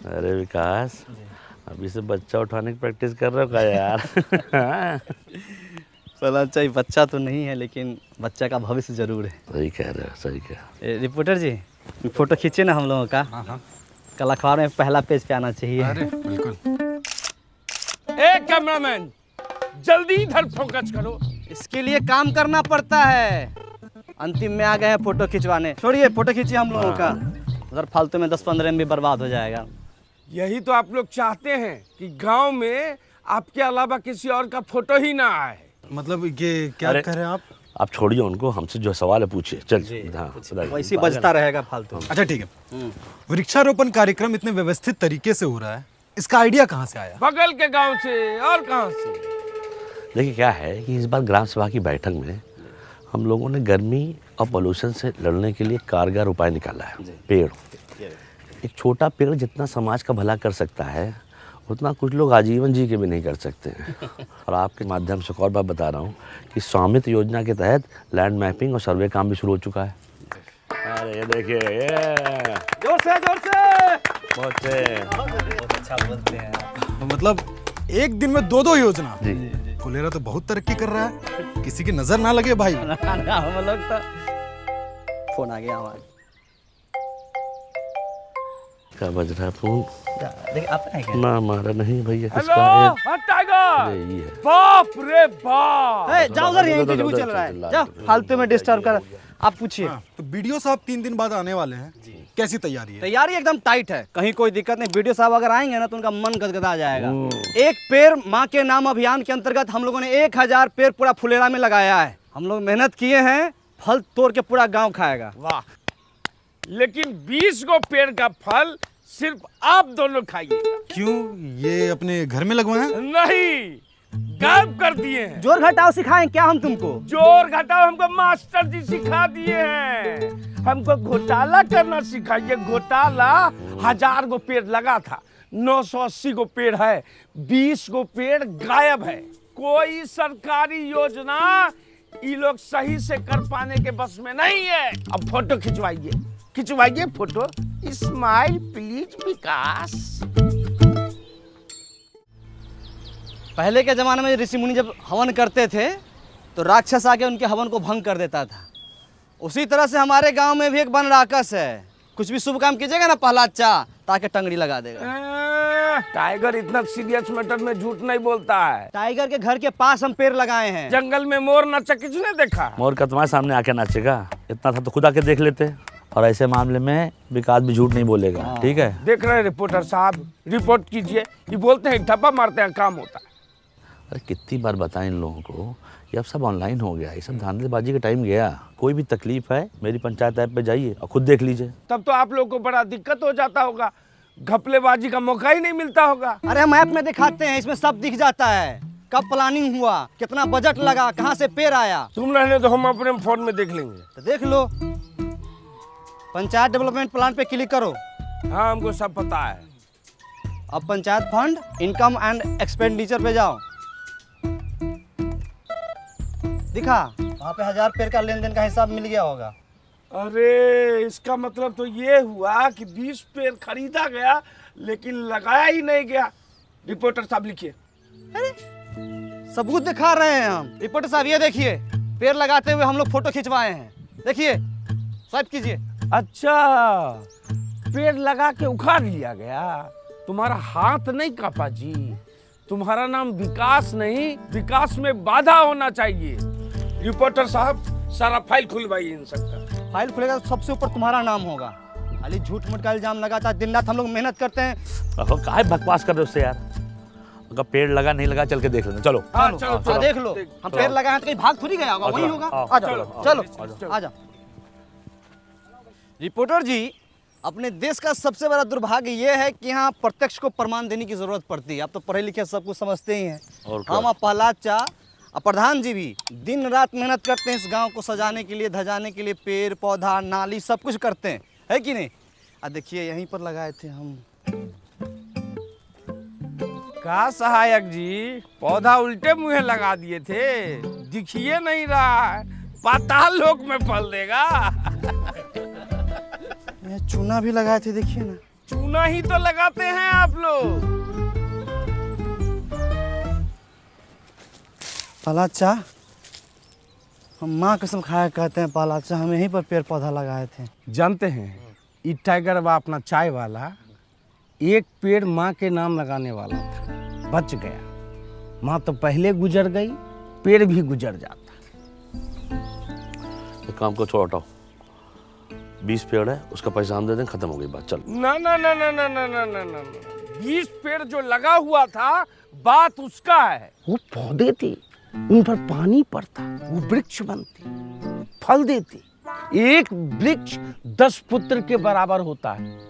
अरे विकास, अभी से बच्चा उठाने की प्रैक्टिस कर रहे हो क्या यार? चला चाहिए, बच्चा तो नहीं है लेकिन बच्चा का भविष्य जरूर है। सही कह रहे हो, सही कह रहे रिपोर्टर जी, फोटो खींचे ना हम लोगों का। हाँ। कल अखबार में पहला पेज पे आना चाहिए। अरे बिल्कुल। ए कैमरामैन, जल्दी इधर फोकस करो। इसके लिए काम करना पड़ता है। अंतिम में आ गए हैं फोटो खिंचवाने। छोड़िए, फोटो खींचिए हम लोगों का। उधर फालतू में 10-15 MB बर्बाद हो जाएगा। यही तो आप लोग चाहते हैं कि गांव में आपके अलावा किसी और का फोटो ही ना आए। मतलब ये क्या अरे, कह रहे हैं आप? आप छोड़िए उनको, हमसे जो सवाल है पूछिए। चल हाँ, वैसे बजता रहेगा फालतू। अच्छा ठीक है। वृक्षारोपण कार्यक्रम इतने व्यवस्थित तरीके से हो रहा है, इसका आइडिया कहाँ से आया? बगल के गांव से और कहां से? देखिए क्या है कि इस बार ग्राम सभा की बैठक में हम लोगों ने गर्मी और पोल्यूशन से लड़ने के लिए कारगर उपाय निकाला है। पेड़, एक छोटा पेड़ जितना समाज का भला कर सकता है उतना कुछ लोग आजीवन जी के भी नहीं कर सकते हैं। और आपके माध्यम से एक और बात बता रहा हूँ कि स्वामित्व योजना के तहत लैंड मैपिंग और सर्वे काम भी शुरू हो चुका है। अरे ये देखिए, ये जोर से बहुत से। बहुत अच्छा बोलते हैं आप। मतलब एक दिन में 2-2 योजना। जी। फुलेरा तो बहुत तरक्की कर रहा है, किसी की नजर ना लगे भाई। हम लोग तो फोन आ गया हमारा। क्या बज रहा है फोन? देखिए आप है क्या? ना हमारा नहीं भैया, हेलो, किसका है? हाँ टाइगर। अरे ये है। बाप रे बाप। ए, जाओ उधर, यहीं इंटरव्यू चल रहा है। जाओ, फालतू में डिस्टर्ब कर। आप पूछिए। तो बीडीओ साहब 3 दिन बाद आने वाले हैं, कैसी तैयारी है? तैयारी एकदम टाइट है, कहीं कोई दिक्कत नहीं। वीडियो साहब अगर आएंगे ना तो उनका मन गदगदा जाएगा। एक पेड़ माँ के नाम अभियान के अंतर्गत हम लोगों ने 1000 पेड़ पूरा फुलेरा में लगाया है। हम लोग मेहनत किए हैं, फल तोड़ के पूरा गांव खाएगा। वाह, लेकिन 20 गो पेड़ का फल सिर्फ आप दोनों खाइएगा। क्यों, ये अपने घर में लगवाए हैं? नहीं, गायब कर दिए हैं। जोर घटाओ सिखाएं क्या हम तुमको? जोर घटाओ हमको मास्टर जी सिखा दिए हैं। हमको घोटाला करना सिखाइए। घोटाला 1000 गो पेड़ लगा था, 980 गो पेड़ है, 20 गो पेड़ गायब है। कोई सरकारी योजना ये लोग सही से कर पाने के बस में नहीं है। अब फोटो खिंचवाइए फोटो। स्माइल प्लीज विकास। पहले के जमाने में ऋषि मुनि जब हवन करते थे तो राक्षस आके उनके हवन को भंग कर देता था। उसी तरह से हमारे गांव में भी एक वन राक्षस है। कुछ भी शुभ काम कीजिएगा ना पहला चा ताकि टंगड़ी लगा देगा। टाइगर इतना सीरियस मैटर में झूठ नहीं बोलता है। टाइगर के घर के पास हम पेड़ लगाए हैं। जंगल में मोर नाचा किसने देखा? मोर का तुम्हारे सामने आके नाचेगा? इतना था तो खुद आके देख लेते। और ऐसे मामले में विकास भी झूठ नहीं बोलेगा, ठीक है? देख रहे हैं रिपोर्टर साहब, रिपोर्ट कीजिए। ये बोलते हैं ठप्पा मारते हैं, काम होता है। अरे कितनी बार बताएं इन लोगों को कि अब सब ऑनलाइन हो गया, ये सब धांधलेबाजी का टाइम गया। कोई भी तकलीफ है मेरी पंचायत ऐप पे जाइए और खुद देख लीजिए। तब तो आप लोगों को बड़ा दिक्कत हो जाता होगा, घपलेबाजी का मौका ही नहीं मिलता होगा। अरे हम ऐप में दिखाते हैं, इसमें सब दिख जाता है। कब प्लानिंग हुआ, कितना बजट लगा, कहाँ से पेड़ आया। तुम रहने तो हम अपने फोन में देख लेंगे। तो देख लो, पंचायत डेवलपमेंट प्लान पे क्लिक करो। हाँ, हमको सब पता है। अब panchayat fund, income and expenditure पे जाओ। दिखा वहाँ पे 1000 पेड़ का लेन देन का हिसाब मिल गया होगा। अरे इसका मतलब तो ये हुआ कि 20 पेड़ खरीदा गया लेकिन लगाया ही नहीं गया। रिपोर्टर साहब लिखिए। सबूत दिखा रहे हैं हम। रिपोर्टर साहब ये देखिए, पेड़ लगाते हुए हम लोग फोटो खिंचवाए हैं। देखिए, स्वाइप कीजिए। अच्छा, पेड़ लगा के उखाड़ लिया गया। तुम्हारा हाथ नहीं कापा जी। तुम्हारा नाम विकास नहीं, विकास में बाधा होना चाहिए। रिपोर्टर साहब, सारा फाइल खुलवाइए इन सबका। फाइल खुलेगा तो सबसे ऊपर तुम्हारा नाम होगा। खाली झूठ मूठ का इल्जाम लगाता है। दिन रात हम लोग मेहनत करते हैं। काहे बकवास कर रहे हो उससे यार? अगर पेड़ लगा नहीं लगा चल के देख लेना। चलो हाँ, चलो देख लो। हम पेड़ लगाए हैं तो कहीं भाग थोड़ी गया होगा, वही होगा। आ जाओ, चलो आ जाओ। रिपोर्टर जी, अपने देश का सबसे बड़ा दुर्भाग्य ये है कि यहाँ प्रत्यक्ष को प्रमाण देने की जरूरत पड़ती है। आप तो पढ़े लिखे सब कुछ समझते ही हैं। हम और प्रहलाद चा और प्रधान जी भी दिन रात मेहनत करते हैं इस गांव को सजाने के लिए, धजाने के लिए। पेड़ पौधा नाली सब कुछ करते हैं, है कि नहीं? देखिए यहीं पर लगाए थे हम। का सहायक जी, पौधा उल्टे मुंह लगा दिए थे, दिखिए नहीं रहा है। पाताल लोक में फल देगा। ये चूना भी लगाए थे, देखिए ना। चूना ही तो लगाते हैं आप लोग। पालाचा, हम माँ कसम खाया कहते हैं पालाचा, हम यहीं पर पेड़ पौधा लगाए थे। जानते हैं ये टाइगर बा अपना चाय वाला एक पेड़ माँ के नाम लगाने वाला था, बच गया। माँ तो पहले गुजर गई, पेड़ भी गुजर जाता। एक काम को छोड़ हटाओ, 20 पेड़ है, उसका पैसा हम दे दें, खत्म हो गई बात, चल। ना ना ना ना ना ना ना ना ना 20 पेड़ जो लगा हुआ था बात उसका है। वो पौधे थे, उन पर पानी पड़ता, वो वृक्ष बनते, फल देते। एक वृक्ष 10 पुत्र के बराबर होता है।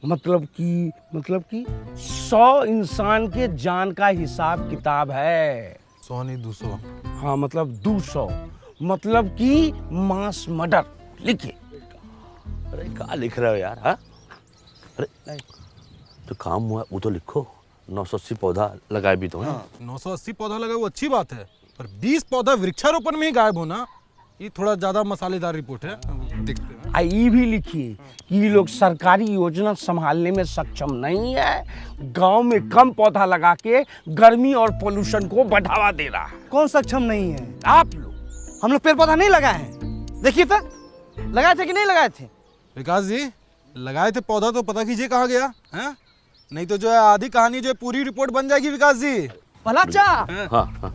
मतलब कि 100 इंसान के जान का हिसाब किताब है। 100 नहीं 200। हाँ मतलब 200, मतलब कि मास मर्डर लिखे। अरे क्या लिख रहे हो यार? हाँ, अरे जो काम हुआ वो तो लिखो। 980 पौधा लगाए भी तो हैं। 980 पौधा लगाए वो अच्छी बात है, पर 20 पौधा वृक्षारोपण में ही गायब होना, ये थोड़ा ज्यादा मसालेदार रिपोर्ट है। देखते हैं। ये भी लिखिए कि ये लोग सरकारी योजना संभालने में सक्षम नहीं है, गांव में कम पौधा लगा के गर्मी और पोल्यूशन को बढ़ावा दे रहा है। कौन सक्षम नहीं है? आप लोग। हम लोग पेड़ पौधा नहीं लगाए हैं। देखिए तो, लगाए थे कि नहीं लगाए थे? विकास जी, लगाए थे पौधा तो पता कीजिए कहाँ गया है? नहीं तो जो है आधी कहानी जो है पूरी रिपोर्ट बन जाएगी विकास जी। पालाचा, हाँ हाँ,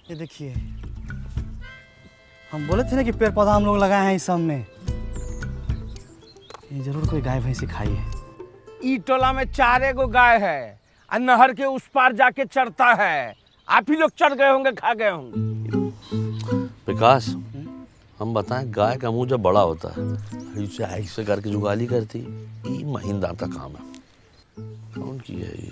ये देखिए, हम बोले थे ना कि पेड़ पौधा हम लोग लगाए हैं इस सब में। ये जरूर कोई गाय भैंसी खाई है। ई टोला में 4 गो गाय है और नहर के उस पार जाके चरता है। आप ही लोग चढ़ गए होंगे, खा गए होंगे। विकास, हम बताएं, गाय का मुंह जब बड़ा होता है इसे ऐसे करके जुगाली करती, ये महीनदार का काम है। कौन की है ये?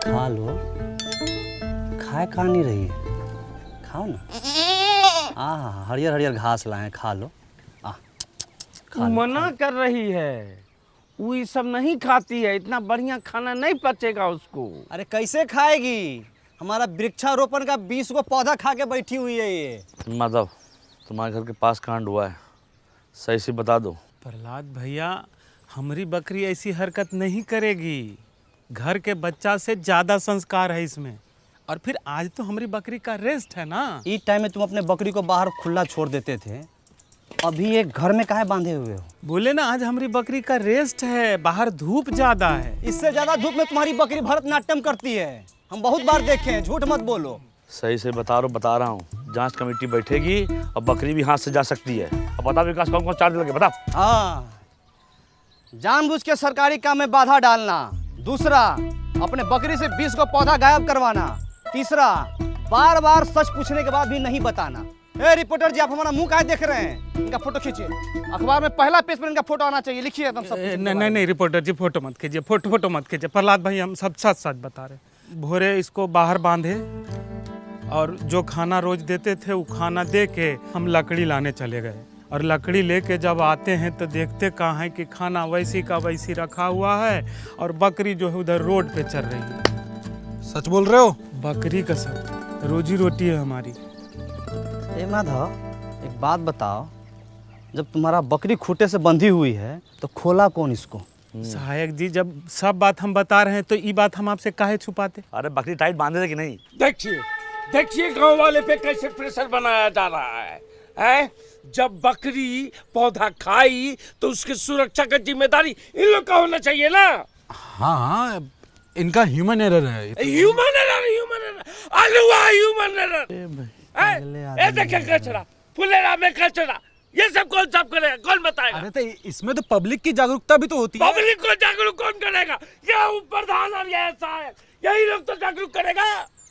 खा लो, खाए खा नहीं रही है, खाओ ना। हरियर हरियर घास लाए, खा लो। खा लो। मना कर रही है, वो ये सब नहीं खाती है, इतना बढ़िया खाना नहीं पचेगा उसको। अरे कैसे खाएगी? हमारा वृक्षारोपण का 20 को पौधा खा के बैठी हुई है ये। माधव, तुम्हारे घर के पास कांड हुआ है, सही से बता दो। प्रहलाद भैया, हमारी बकरी ऐसी हरकत नहीं करेगी। घर के बच्चा से ज्यादा संस्कार है इसमें। और फिर आज तो हमारी बकरी का रेस्ट है ना। इस टाइम में तुम अपने बकरी को बाहर खुला छोड़ देते थे, अभी एक घर में काहे बांधे हुए हो? बोले ना आज हमारी बकरी का रेस्ट है, बाहर धूप ज्यादा है। इससे ज्यादा धूप में तुम्हारी बकरी भरतनाट्यम करती है, हम बहुत बार देखे हैं, झूठ मत बोलो। सही से बता रहा हूँ। जांच कमेटी बैठेगी और बकरी भी हाथ से जा सकती है। अब बता विकास, कौन कौन चार्ज लगे बता। हाँ, जानबूझ के सरकारी काम में बाधा डालना। दूसरा, अपने बकरी से 20 को पौधा गायब करवाना। तीसरा, बार बार सच पूछने के बाद भी नहीं बताना। ए रिपोर्टर जी, आप हमारा मुंह काहे देख रहे हैं? इनका फोटो खींचिए, अखबार में पहला पेज पर इनका फोटो आना चाहिए। लिखिए एकदम सब। नहीं रिपोर्टर जी, फोटो मत कीजिए, फोटो मत कीजिए। प्रहलाद भाई, हम सब सच बता रहे। भोरे इसको बाहर बांधे और जो खाना रोज देते थे वो खाना दे के हम लकड़ी लाने चले गए। और लकड़ी लेके जब आते हैं तो देखते कहाँ है कि खाना वैसी का वैसी रखा हुआ है और बकरी जो है उधर रोड पे चल रही है। सच बोल रहे हो? बकरी का सब रोजी रोटी है हमारी। ए माधव, एक बात बताओ, जब तुम्हारा बकरी खूंटे से बंधी हुई है तो खोला कौन इसको? सहायक जी, जब सब बात हम बता रहे हैं तो ये बात हम आपसे काहे छुपाते? अरे बकरी टाइट बांधे थे कि नहीं? देखिए गांव वाले पे कैसे प्रेशर बनाया जा रहा है? जब बकरी पौधा खाई तो उसकी सुरक्षा का जिम्मेदारी इन लोग का होना चाहिए ना। हाँ, इनका ह्यूमन एरर है। Human error. देखिए कचरा, फुलेरा में कचरा, ये सब कौन साफ करेगा? कौन बताएगा? अरे तो इसमें तो पब्लिक की जागरूकता भी तो होती है। पब्लिक को जागरूक कौन करेगा? ये प्रधान और ये सहायक, यही लोग तो जागरूक करेगा।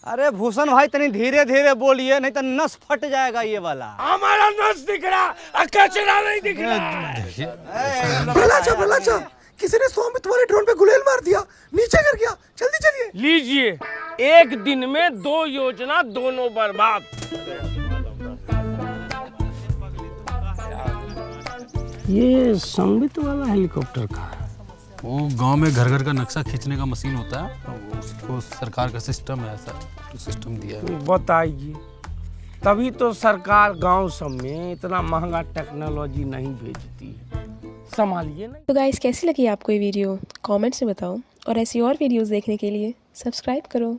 अरे भूषण भाई, तनी धीरे धीरे बोलिए, नहीं तो नस फट जाएगा ये वाला। हमारा नस दिख रहा, कचरा नहीं दिख रहा। प्रहलाद, किसी ने 100 में तुम्हारे ड्रोन पे गुलेल मार दिया, नीचे गिर गया, जल्दी चलिए। लीजिए, एक दिन में 2 योजना, दोनों बर्बाद। ये संबित वाला हेलीकॉप्टर का है। वो गांव में घर घर का नक्शा खींचने का मशीन होता है, उसको सरकार का सिस्टम है, ऐसा तो सिस्टम दिया है। बताइए, तभी तो सरकार गांव सब में इतना महंगा टेक्नोलॉजी नहीं भेजती है। संभालिए ना। तो गाइस कैसी लगी आपको ये वीडियो कमेंट्स में बताओ, और ऐसी और वीडियोस देखने के लिए सब्सक्राइब करो।